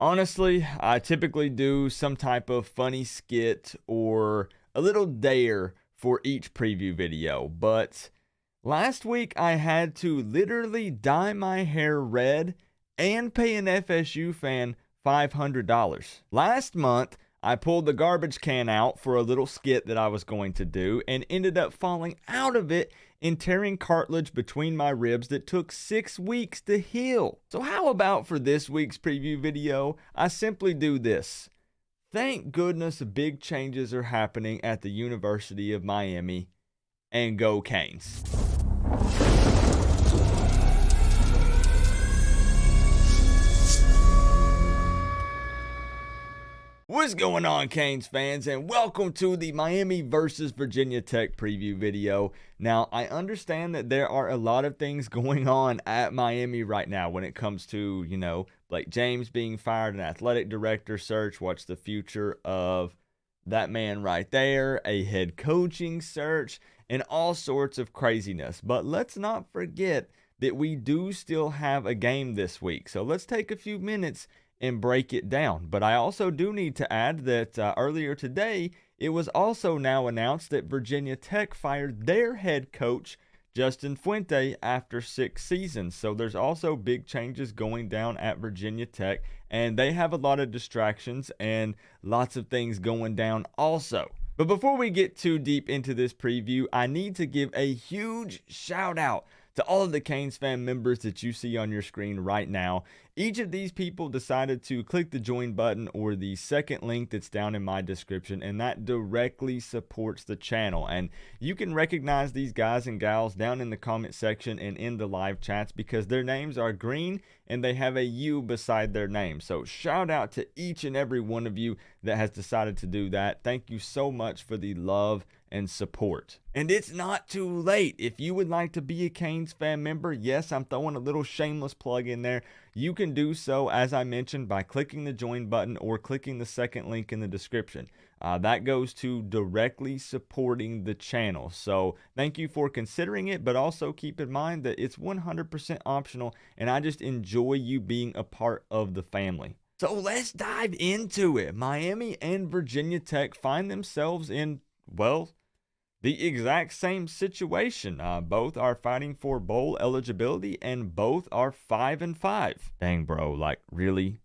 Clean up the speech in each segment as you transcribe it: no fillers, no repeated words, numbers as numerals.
Honestly, I typically do some type of funny skit or a little dare for each preview video, but last week I had to literally dye my hair red and pay an FSU fan $500. Last month, I pulled the garbage can out for a little skit that I was going to do and ended up falling out of it and tearing cartilage between my ribs that took 6 weeks to heal. So how about for this week's preview video, I simply do this. Thank goodness big changes are happening at the University of Miami, and go Canes. What's going on, Canes fans, and welcome to the Miami versus Virginia Tech preview video. Now, I understand that there are a lot of things going on at Miami right now when it comes to, Blake James being fired, an athletic director search, what's the future of that man right there, a head coaching search, and all sorts of craziness. But let's not forget that we do still have a game this week. So let's take a few minutes and break it down. But I also do need to add that earlier today, it was also now announced that Virginia Tech fired their head coach, Justin Fuente, after 6 seasons. So there's also big changes going down at Virginia Tech, and they have a lot of distractions and lots of things going down also. But before we get too deep into this preview, I need to give a huge shout out to all of the Canes fan members that you see on your screen right now. Each of these people decided to click the join button or the second link that's down in my description, and that directly supports the channel. And you can recognize these guys and gals down in the comment section and in the live chats because their names are green and they have a U beside their name. So shout out to each and every one of you that has decided to do that. Thank you so much for the love and support. And it's not too late. If you would like to be a Canes fan member, yes, I'm throwing a little shameless plug in there. You can do so, as I mentioned, by clicking the join button or clicking the second link in the description. That goes to directly supporting the channel. So thank you for considering it, but also keep in mind that it's 100% optional, and I just enjoy you being a part of the family. So let's dive into it. Miami and Virginia Tech find themselves in, well, the exact same situation. Both are fighting for bowl eligibility, and both are 5-5. Dang, bro, like really?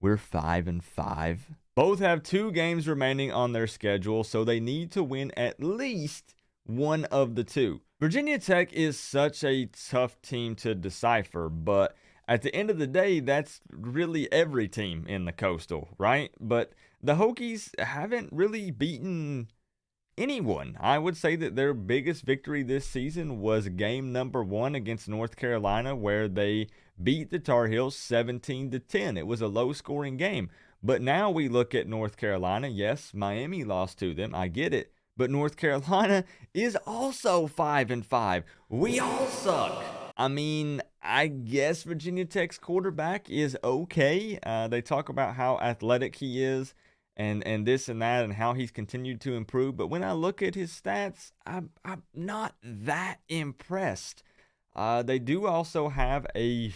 We're 5-5? Both have 2 games remaining on their schedule, so they need to win at least one of the 2. Virginia Tech is such a tough team to decipher, but at the end of the day, that's really every team in the Coastal, right? But the Hokies haven't really beaten anyone. I would say that their biggest victory this season was game number 1 against North Carolina, where they beat the Tar Heels 17-10. It was a low-scoring game. But now we look at North Carolina. Yes, Miami lost to them. I get it. But North Carolina is also 5-5. We all suck. I mean, I guess Virginia Tech's quarterback is okay. They talk about how athletic he is and this and that and how he's continued to improve. But when I look at his stats, I'm not that impressed. They do also have a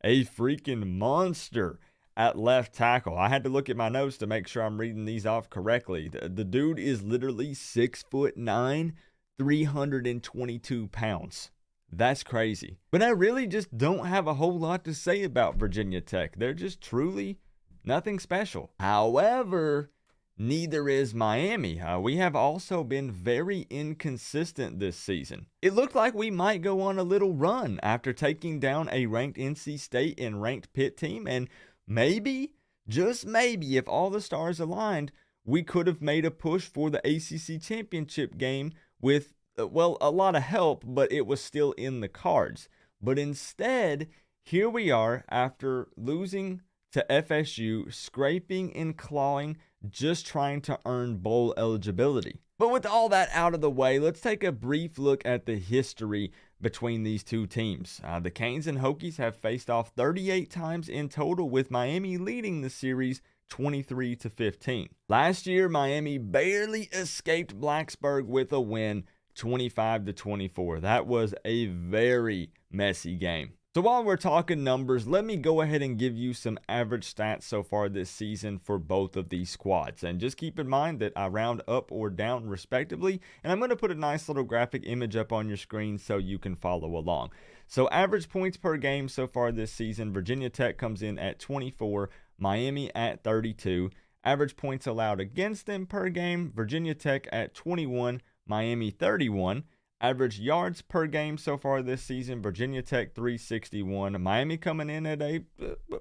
freaking monster at left tackle. I had to look at my notes to make sure I'm reading these off correctly. The dude is literally 6'9", 322 pounds. That's crazy. But I really just don't have a whole lot to say about Virginia Tech. They're just truly nothing special. However, neither is Miami. We have also been very inconsistent this season. It looked like we might go on a little run after taking down a ranked NC State and ranked Pitt team, and maybe, just maybe, if all the stars aligned, we could have made a push for the ACC championship game with, well, a lot of help, but it was still in the cards. But instead, here we are after losing to FSU, scraping and clawing, just trying to earn bowl eligibility. But with all that out of the way, let's take a brief look at the history between these two teams. The Canes and Hokies have faced off 38 times in total, with Miami leading the series 23-15. Last year, Miami barely escaped Blacksburg with a win, 25-24. That was a very messy game. So while we're talking numbers, let me go ahead and give you some average stats so far this season for both of these squads. And just keep in mind that I round up or down respectively. And I'm going to put a nice little graphic image up on your screen so you can follow along. So average points per game so far this season, Virginia Tech comes in at 24, Miami at 32. Average points allowed against them per game, Virginia Tech at 21, Miami 31. Average yards per game so far this season, Virginia Tech 361, Miami coming in at a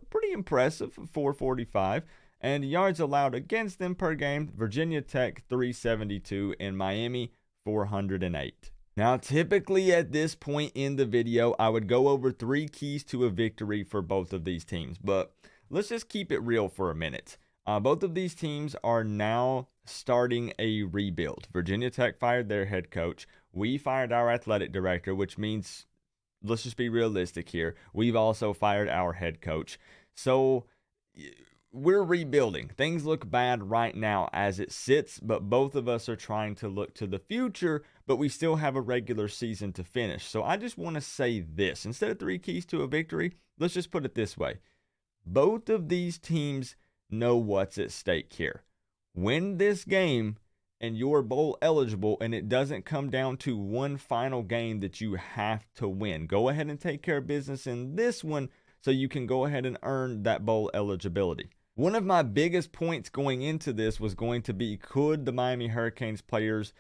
pretty impressive 445, and yards allowed against them per game, Virginia Tech 372, and Miami 408. Now, typically at this point in the video, I would go over 3 keys to a victory for both of these teams, but let's just keep it real for a minute. Both of these teams are now starting a rebuild. Virginia Tech fired their head coach. We fired our athletic director, which means, let's just be realistic here, we've also fired our head coach. So we're rebuilding. Things look bad right now as it sits, but both of us are trying to look to the future, but we still have a regular season to finish. So I just want to say this. Instead of 3 keys to a victory, let's just put it this way. Both of these teams know what's at stake here. Win this game and you're bowl eligible, and it doesn't come down to one final game that you have to win. Go ahead and take care of business in this one so you can go ahead and earn that bowl eligibility. One of my biggest points going into this was going to be, could the Miami Hurricanes players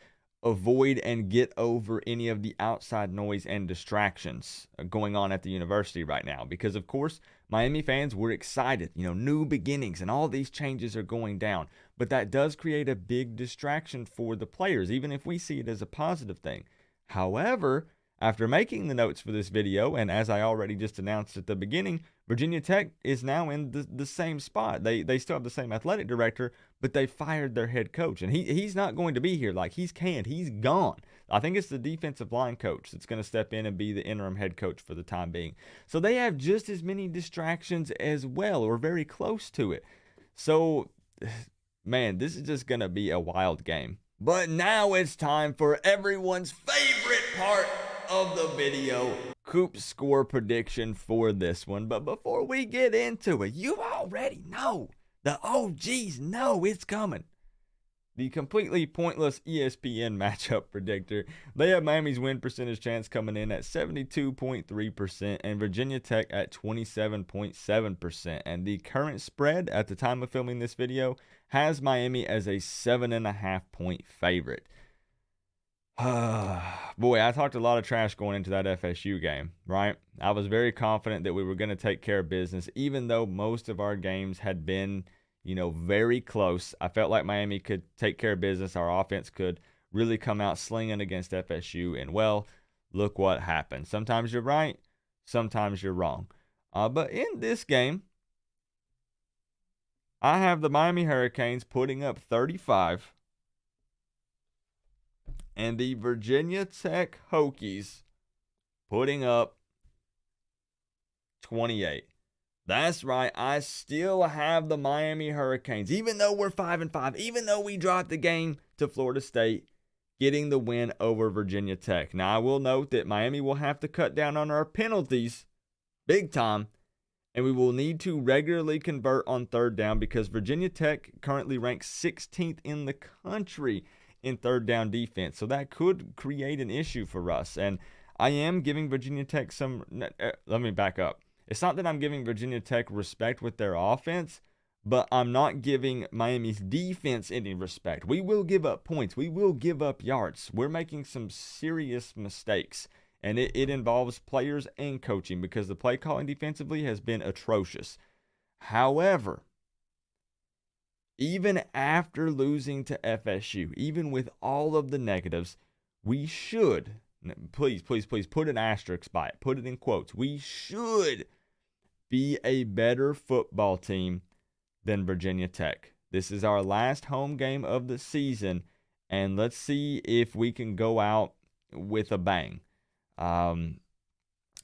avoid and get over any of the outside noise and distractions going on at the university right now? Because of course, Miami fans were excited, new beginnings and all these changes are going down, but that does create a big distraction for the players, even if we see it as a positive thing. However, after making the notes for this video, and as I already just announced at the beginning, Virginia Tech is now in the same spot. They still have the same athletic director, but they fired their head coach. And he's not going to be here. Like, he's canned. He's gone. I think it's the defensive line coach that's going to step in and be the interim head coach for the time being. So they have just as many distractions as well, or very close to it. So, man, this is just going to be a wild game. But now it's time for everyone's favorite part of the video, Coop's score prediction for this one. But before we get into it, you already know, the OGs know it's coming. The completely pointless ESPN matchup predictor. They have Miami's win percentage chance coming in at 72.3% and Virginia Tech at 27.7%. And the current spread at the time of filming this video has Miami as a 7.5 point favorite. Boy, I talked a lot of trash going into that FSU game, right? I was very confident that we were going to take care of business, even though most of our games had been, very close. I felt like Miami could take care of business. Our offense could really come out slinging against FSU, and well, look what happened. Sometimes you're right, sometimes you're wrong. But in this game, I have the Miami Hurricanes putting up 35. And the Virginia Tech Hokies putting up 28. That's right. I still have the Miami Hurricanes, even though we're 5-5, even though we dropped the game to Florida State, getting the win over Virginia Tech. Now, I will note that Miami will have to cut down on our penalties big time, and we will need to regularly convert on third down because Virginia Tech currently ranks 16th in the country in third down defense. So that could create an issue for us. And I am giving Virginia Tech some, let me back up. It's not that I'm giving Virginia Tech respect with their offense, but I'm not giving Miami's defense any respect. We will give up points. We will give up yards. We're making some serious mistakes. And it involves players and coaching because the play calling defensively has been atrocious. However, even after losing to FSU, even with all of the negatives, we should, please put an asterisk by it, put it in quotes, we should be a better football team than Virginia Tech. This is our last home game of the season, and let's see if we can go out with a bang.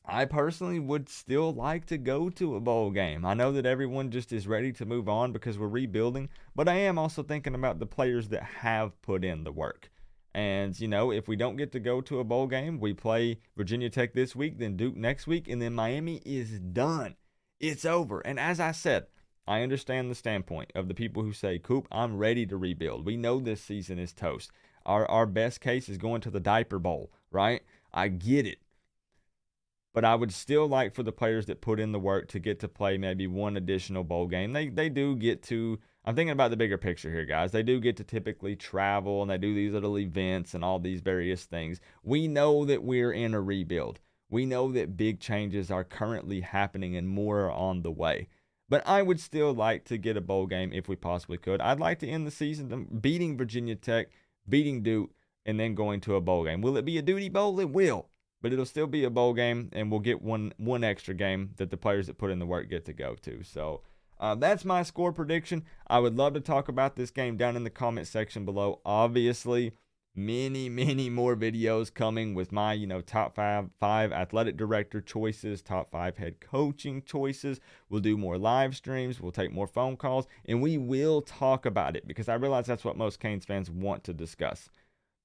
I personally would still like to go to a bowl game. I know that everyone just is ready to move on because we're rebuilding, but I am also thinking about the players that have put in the work. And, you know, if we don't get to go to a bowl game, we play Virginia Tech this week, then Duke next week, and then Miami is done. It's over. And as I said, I understand the standpoint of the people who say, Coop, I'm ready to rebuild. We know this season is toast. Our best case is going to the diaper bowl, right? I get it. But I would still like for the players that put in the work to get to play maybe one additional bowl game. They do get to, I'm thinking about the bigger picture here, guys. They do get to typically travel, and they do these little events and all these various things. We know that we're in a rebuild. We know that big changes are currently happening and more are on the way. But I would still like to get a bowl game if we possibly could. I'd like to end the season beating Virginia Tech, beating Duke, and then going to a bowl game. Will it be a duty bowl? It will. But it'll still be a bowl game, and we'll get one extra game that the players that put in the work get to go to. So that's my score prediction. I would love to talk about this game down in the comment section below. Obviously, many more videos coming with my, top five athletic director choices, top 5 head coaching choices. We'll do more live streams. We'll take more phone calls, and we will talk about it because I realize that's what most Canes fans want to discuss.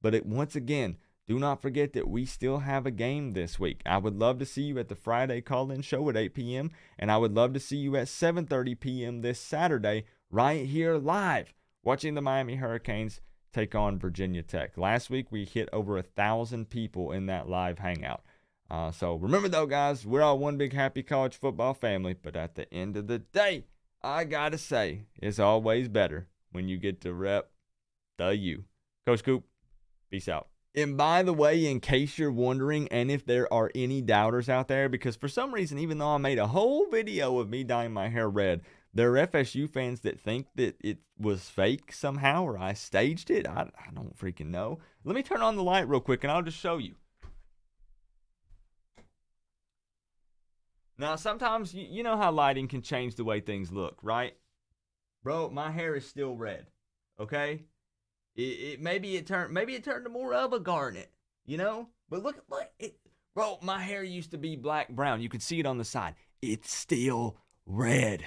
But once again, do not forget that we still have a game this week. I would love to see you at the Friday call-in show at 8 p.m. And I would love to see you at 7:30 p.m. this Saturday right here live watching the Miami Hurricanes take on Virginia Tech. Last week, we hit over 1,000 people in that live hangout. So remember, though, guys, we're all one big happy college football family. But at the end of the day, I got to say, it's always better when you get to rep the U. Coach Coop, peace out. And by the way, in case you're wondering, and if there are any doubters out there, because for some reason, even though I made a whole video of me dyeing my hair red, there are FSU fans that think that it was fake somehow, or I staged it. I don't freaking know. Let me turn on the light real quick, and I'll just show you. Now, sometimes, you know how lighting can change the way things look, right? Bro, my hair is still red, okay? Maybe it turned to more of a garnet, But look, bro, my hair used to be black brown. You could see it on the side. It's still red.